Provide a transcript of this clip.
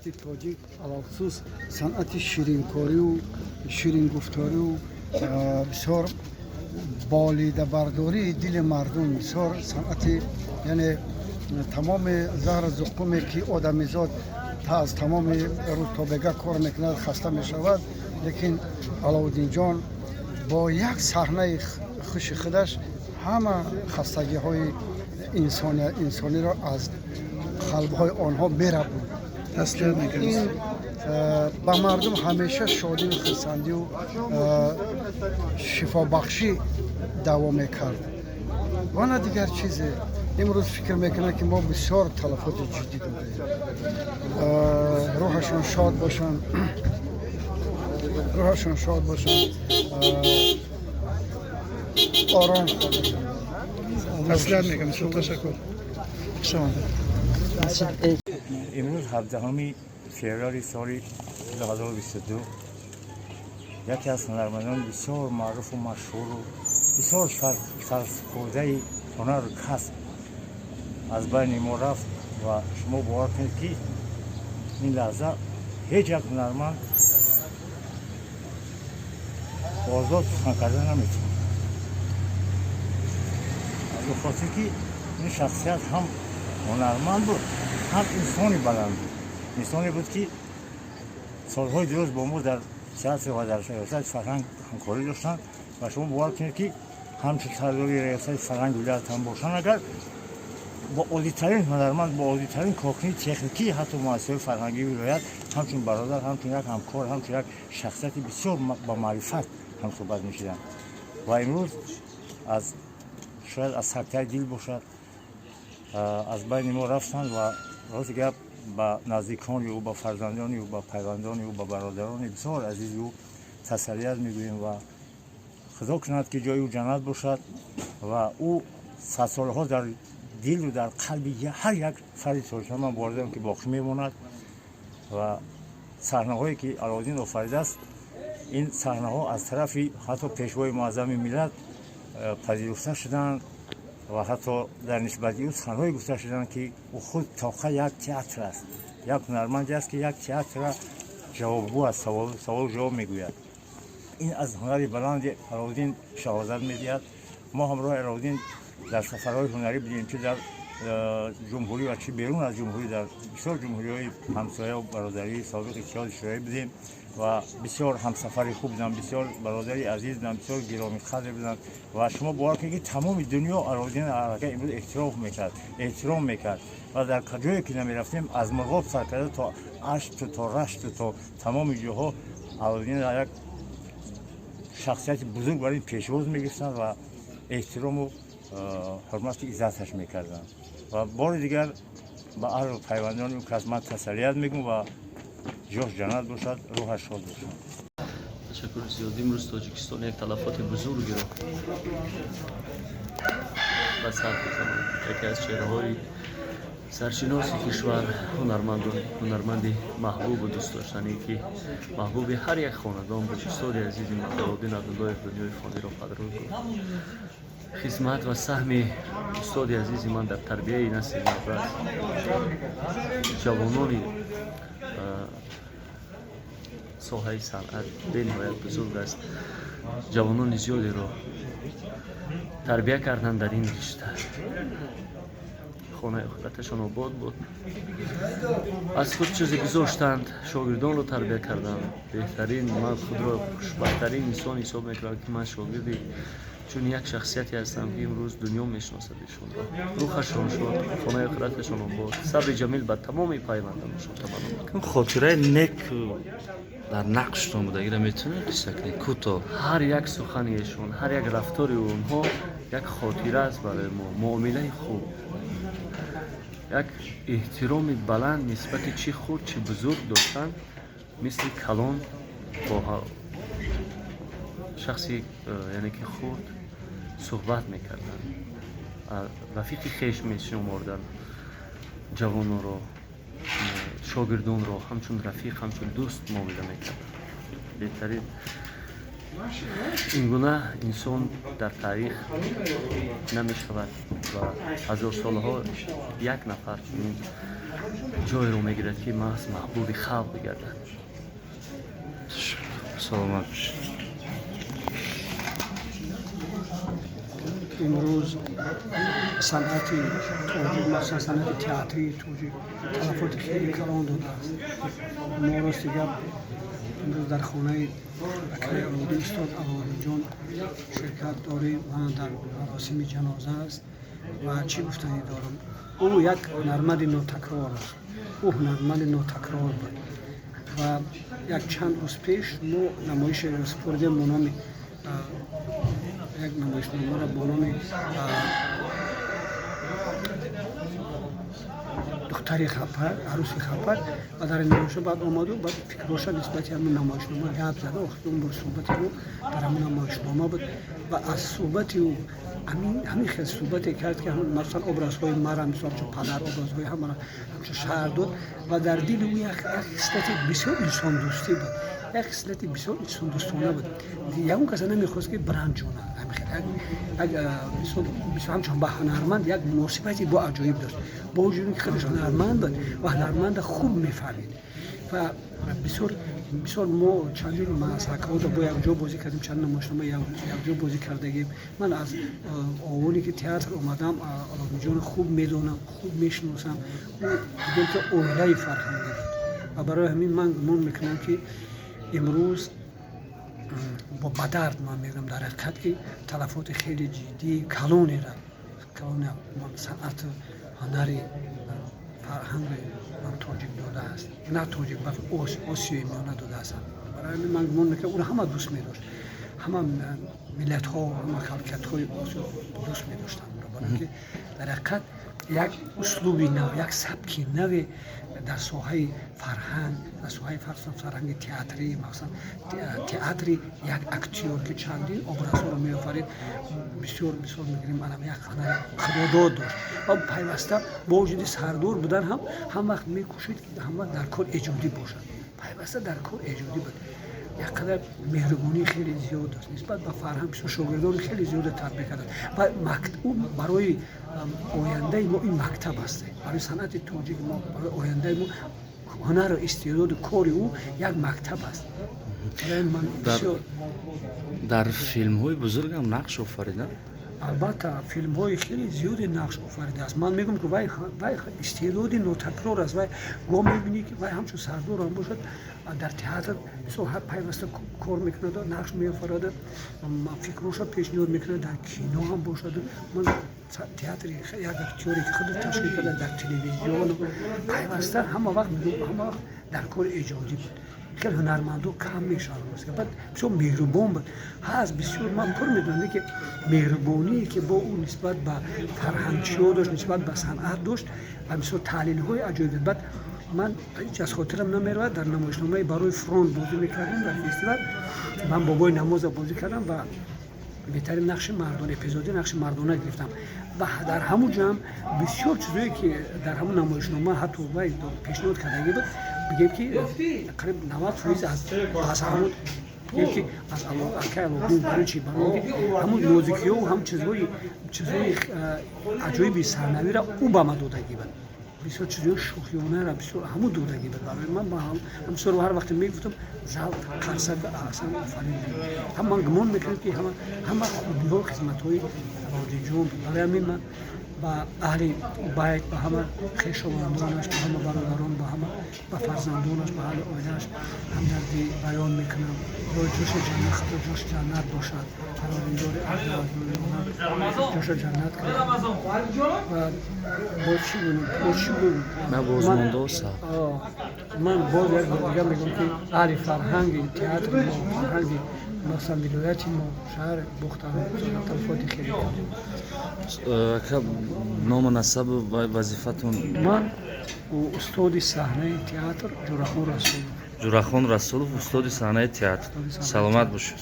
صنعت تاجیک علخصوص صنعت شیرینکاری و شیرین گفتاری و بسیار بالیده برداری دل مردم بسیار صنعت یعنی تمام زهر زقومی که آدمیزاد تا از تمام روز تا بگه کار میکند خسته میشود لیکن علاءالدین جان با یک صحنه خوش خودش همه خستگی های انسانی را از قلب های آنها میره بود. این با مردم همیشه شادی و خرسندی و شفا بخشی دوام میکرد و نه دیگر چیزی. امروز فکر میکنه که ما بسیار تلفات جدی داریم. روحشون شاد باشن، روحشون شاد باشن، آرام باشن. تسلیت میکنم. تشکر. شما امروز 17 فوریه سال 2022 یکی از هنرمندان بسیار معروف و مشهور و بسیار سرسپرده هنر و کسب از بین ما رفت و شما باور کنید که این لحظه هیچ یک هنرمند آزاد سخن کردن نمیتونه. از خاطر که این شخصیت هم هنرمند بود هم انسانی بلند بود. انسانی بود که سالهای دراز با ما در تئاتر و در ریاست فرهنگ همکاری داشتند و شما باور کنید که همچون سرداری ریاست فرهنگ ولایت هم باشند اگر با عالی‌ترین هنرمند با عالی‌ترین کارکنی تکنیکی حتی مؤسسه فرهنگی ولایت همچون برادر همچون یک همکار همچون یک شخصیت بسیار با معرفت هم صحبت می‌شدند و امروز از شاید از سکته دل باشد از بین ما رفتند و راست گپ با نزدیکانی او با فرزندانی او با پیوندانی او با برادرانی بسیار عزیز او تسلیت میگوییم و خدا کند که جای او جنت باشد و او سالها در دل و در قلب هر یک فرد تاجیکستان باردم که باقی میماند و صحنه‌هایی که علاءالدین آفریده است این صحنه‌ها از طرف حتی پیشوای معظم ملت پذیرفته شدند و حتی در نسبت او صحنه‌هایی گفته شدند که او خود طاقه یک تئاتر است، یک هنرمندی است که یک تئاتر را جوابگو است، سوال جواب میگوید. این از هنری بلند علاءالدین شهادت میدهد. ما همراه علاءالدین در سفرهای هنری بودیم چه در جمهوری و چه بیرون از جمهوری در بسیار جمهوری‌های همسایه و برادری سابق اتحاد شوروی بودیم و بسیار همسفر خوب بودن، بسیار برادری عزیز بودن، بسیار گرامی قدر بودن و شما باور کنید که تمام دنیا علاءالدین عرقی امروز احترام میکرد و در کجایی که نمیرفتیم از مرغاب سر کرده تا اشت تا رشت تا تمام جاها علاءالدین یک شخصیت بزرگ برای پیشواز میگفتند و احترام و حرمت عزتش میکردن و بار دیگر با اهل و پیوندان او کس من تسلیت میگم و جاش جنت باشد، روحش شاد باشد. تشکر زیاد. امروز تاجیکستان یک تلفات بزرگی را به سر گذارد. یکی از چهره‌های سرشناس کشور، هنرمند محبوب و دوست داشتنی که محبوب هر یک خاندان بود. استاد عزیز ما علاءالدین عبدالله دنیای فانی را قدردان کنم. خدمت و سهم استاد عزیز من در تربیت نسل نو جوانان ساحه صنعت بنهایت بزرگ است. جوانان زیادی را تربیت کردن در این رشته. خانه خودتشان آباد بود. از خود چیزی گذاشتند، شاگردان رو تربیت کردند. بهترین، من خود را خوشبخت‌ترین انسان حساب می‌کنم که من شاگردی چون یک شخصیتی هستم که امروز دنیا میشناسد ایشون را. روحشان شد، خانه خودتشان آباد. صبر جمیل به تمام پیوندانشان تمام می‌کنم. خاطره نیک در نقشتون بوده، اگر میتونه قصه کنی کوتاه. هر یک سخن ایشون، هر یک رفتار اونها یک خاطره است برای ما. معامله خوب، یک احترام بلند نسبت چه خود چه بزرگ داشتن، مثل کلان با شخصی یعنی که خود صحبت میکردن، رفیق خیش میشمردن، جوانان رو شاگردان رو همچون رفیق همچون دوست معامله میکردن. بهترین این گونه انسان در تاریخ نمی شود و هزار سالها یک نفر چنین ҷойро мегирад ки маҳз маҳбуби халқ бигардад. саломат бошед. امروز صنعت توجیه مثلا صنعت تئاتری توجیه تلفات خیلی کلان داده است. ما راست گپ امروز در خانه اکرای اولادی استاد علوی جان شرکت داریم و در مراسم جنازه است و چی گفتنی دارم، او یک هنرمند ناتکرار است. او هنرمند ناتکرار بود و یک چند روز پیش ما نمایش سپردیم به نام یک نمایشنامه را با نام دختری خپر، عروسی خپر و در این نمایش بعد آمد و بعد فکرش نسبت همین نمایشنامه گپ زد و اون بر صحبت او در همین نمایشنامه بود و از صحبت او همین خیلی صحبتی کرد که همین مثلا ابرازهای مرا مثلا چون پدر ابرازهای همه را همچون شهر داد و در دل او یک خصلت بسیار انسان دوستی بود، یک خصلت بسیار انسان دوستانه بود. یا اون کسی نمیخواست که برند جونه مثلا همچون با هنرمند یک مناسبتی با عجایب داشت، با وجود که خودش هنرمند بود و هنرمند خوب میفهمید و بسیار ما چندین مسابقات با یک جا بازی کردیم، چند نمایشنامه یک جا بازی کردیم. من از آوانی که تئاتر اومدم علوی جان خوب میدونم، خوب میشناسم. او دیگه که اویله فرهنگی بود و برای همین من گمان میکنم که امروز با بدرد من میگم در حقیقت که تلفات خیلی جدی کلانی صنعت هنری فرهنگ من تاجیک داده است، نه تاجیک بلکه آسیای میانه داده است. برای همین من گمان میکنم او را همه دوست میداشت، همه ملت ها و همه خلقیت های دوست میداشتن. برای اینکه در حقیقت یک اسلوبی نو، یک سبکی نو در ساحه فرهنگ، در ساحه فرهنگ تئاتری، مثلا تئاتری یک اکتور که چندین ابرازها رو میآفرید بسیار میگیریم. منم یک هنر خداداد داشت و پیوسته با وجود سردور بودن هم وقت میکوشید که هم وقت در کار ایجادی باشد، پیوسته در کار ایجادی بود. یک قدر مهربانی خیلی زیاد داشت نسبت به فرهنگ، شاگردان خیلی زیاد تربیت کرد و او برای آینده ما این مکتب است، برای صنعت توجیه ما، برای آینده ما هنر و استعداد کار او یک مکتب است. در فیلم های بزرگ هم نقش آفریده؟ البته فیلم های خیلی زیادی نقش آفریده است. من میگم که وای استعداد ناتکرار است. وای گام میبینی که وای همچون سردار هم باشد در تئاتر بسیار پیوسته کار میکنه، نقش میآفریده، فکرش پیشنهاد میکنه در کینو هم باشد. من تئاتر یک اکتوری که خودش تشکیل کرده در تلویزیون پیوسته همه وقت در کار ایجادی بود. خیلی هنرمندو کم میشن است. بعد بسیار مهربان بود. هست بسیار من پر میدونم که مهربانی که با اون نسبت به فرهنگچی‌ها داشت، نسبت به صنعت داشت و بسیار تحلیل‌های عجیب. بعد من هیچ از خاطرم نمیره در نمایشنامه برای فرانک بازی میکردم در فستیوال. من بابای نماز بازی کردم و بهترین نقش مردانه، اپیزودی نقش مردانه گرفتم و در همون جمع بسیار چیزایی که در همون نمایشنامه حتی وای پیشنهاد کرده بود بگیم که قریب 90% از همون بگیم که از علاقه برای چی؟ برای همون موزیکی و هم چیزهای عجایبی ثانوی را او به ما دادگی بود. بسیار چیزهای شوخیانه را بسیار همون دادگی بود. برای من همسر هر وقت میگفتم زال خاصه اصلا فهمیدم. هم من گمان میکنم که همه خوبی‌ها خدمت‌های علوی جان. برای همین من با اهل بیت، با همه خویشاوندانش، با همه برادران، با همه با فرزندانش، با اهل عائله‌اش همدردی بیان میکنم. جوش جنت خدا جوش جنت باشد. پروردگار اعلی جوش جنت کنه. و با چی بود؟ نه بازمانده و صاحب. من باز یک دیگه میگم که اهل فرهنگ تئاتر ما، فرهنگ مثلا ولایت ما، شهر بختان تلفات خیلی که نام نسب و وظیفتون؟ من استاد صحنه تئاتر جورخان رسولov. جورخان رسولov استاد صحنه تئاتر. سلامت باشید.